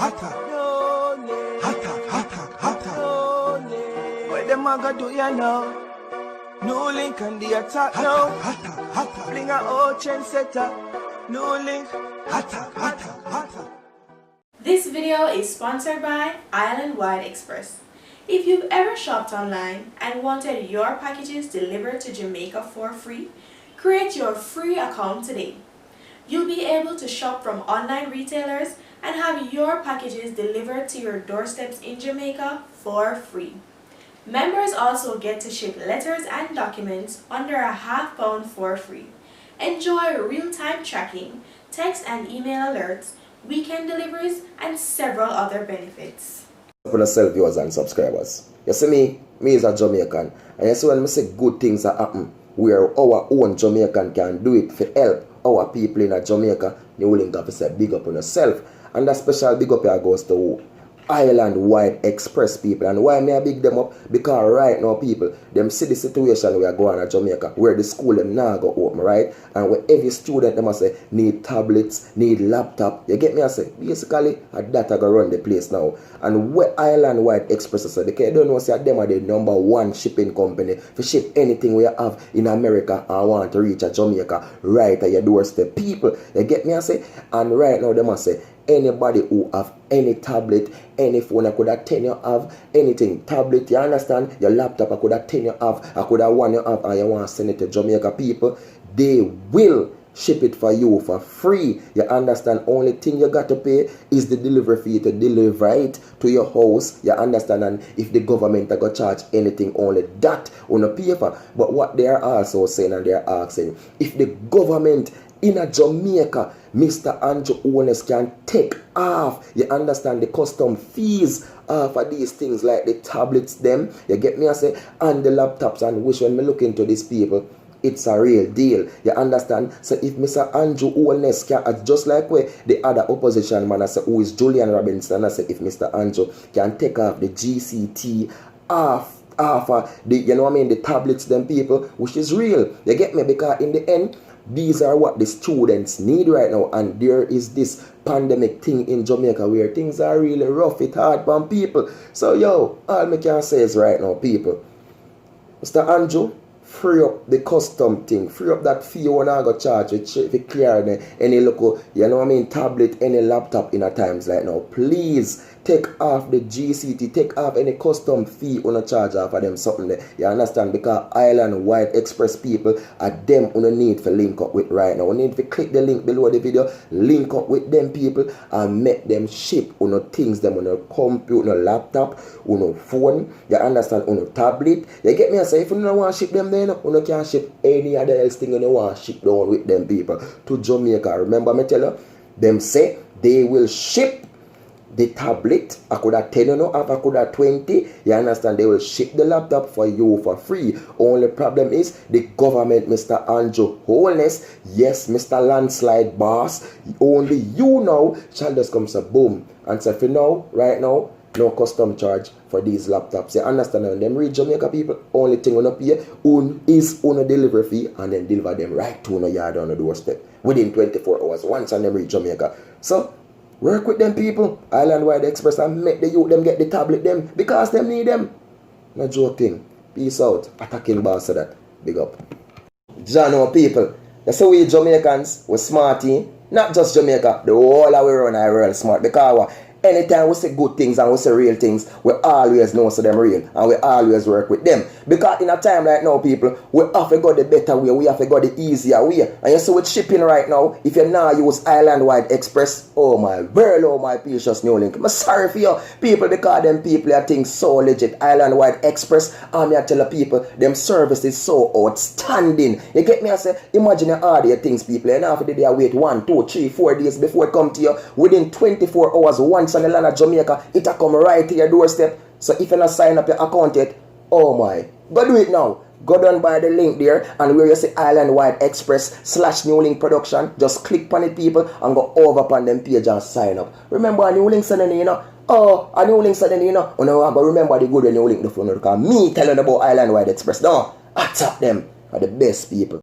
hotter. Hotter. What them a go do ya now? NEWLINK on the attack now. Hotter. Bring a old trendsetter. NEWLINK. Hotter. This video is sponsored by Island-Wide Express. If you've ever shopped online and wanted your packages delivered to Jamaica for free, create your free account today. You'll be able to shop from online retailers and have your packages delivered to your doorsteps in Jamaica for free. Members also get to ship letters and documents under £0.5 for free. Enjoy real-time tracking, text and email alerts, weekend deliveries, and several other benefits. For yourself, viewers and subscribers. You see me is a Jamaican, and you see when I say good things that happen, where our own Jamaican can do it for help our people in Jamaica, NEWLINK have to say big up on yourself. And that special big up here goes to Island-Wide Express people. And why may I big them up? Because right now people, them see the situation we are going to Jamaica, where the school them now go open, right? And where every student them must say need tablets, need laptop. You get me? I say basically a data go run the place now. And where Island-Wide Express say they don't know say them are the #1 shipping company for ship anything we have in America and want to reach a Jamaica right at your doorstep. People, you get me? I say, and right now they must say anybody who have any tablet, any phone, I could have 10 you have anything. Tablet, you understand? Your laptop, I could have 10 you have, I could have 1 you have, and you want to send it to Jamaica people, they will ship it for you for free. You understand? Only thing you got to pay is the delivery fee to deliver it to your house. You understand? And if the government are going to charge anything, only that on a paper. But what they are also saying, and they are asking, if the government in a Jamaica, Mr. Andrew Owners can take off, you understand, the custom fees for these things like the tablets them, you get me I say, and the laptops, and which when me look into these people, it's a real deal. You understand? So if Mr. Andrew Owners can, just like where the other opposition man I say, who is Julian Robinson, I say if Mr. Andrew can take off the GCT off the, you know what I mean, the tablets them people, which is real. You get me? Because in the end, these are what the students need right now, and there is this pandemic thing in Jamaica where things are really rough, it's hard on people. So yo, all I can say is right now, people, Mr. Andrew, free up the custom thing, free up that fee you wanna go charge if you clear any local, you know what I mean, tablet, any laptop in a times like now. Please take off the GCT, take off any custom fee on a charge off of them something there. You understand? Because Island-Wide Express people are them on a need to link up with right now. We need to click the link below the video, link up with them people and make them ship on things them on a computer, on a laptop, on a phone, you understand, on a tablet. You get me? I say if you don't want to ship them then, you can ship any other else thing you don't want to ship down with them people to Jamaica. Remember me tell you, them say they will ship the tablet. I could have 10 you I could have 20. You understand? They will ship the laptop for you for free. Only problem is the government, Mr. Andrew Holness, yes, Mr. Landslide Boss, only you now shall just come say boom and say for now, right now, no custom charge for these laptops. You understand? When them reach Jamaica people, only thing on pay is on a delivery fee and then deliver them right to a yard on the doorstep within 24 hours once and them reach Jamaica. So work with them people, Island-Wide Express, and make the youth them get the tablet them because them need them. No joking. Peace out. Attacking boss of that. Big up. Jano people. You see we Jamaicans, we're smarty. Not just Jamaica, the whole of we run our world smart because anytime we say good things and we say real things, we always know so them real and we always work with them. Because in a time right now, people, we have to go the better way, we have to go the easier way. And you see with shipping right now, if you now use Island-Wide Express, oh my world, oh my precious NEWLINK. I'm sorry for you people because them people are things so legit. Island-Wide Express, and I tell the people, them service is so outstanding. You get me? I say, imagine you order things, people, and after the day wait 1, 2, 3, 4 days before it come to you. Within 24 hours, once on the land of Jamaica, it'll come right to your doorstep. So if you not sign up your account yet, oh my, go do it now. Go down by the link there and where you see Island-Wide Express /NEWLINK production, just click on it people and go over upon them page and sign up. Remember a NEWLINK sending you know. Oh, a NEWLINK sending you know. But remember the good when NEWLINK the phone because me telling about Island-Wide Express. No, attack them are the best people.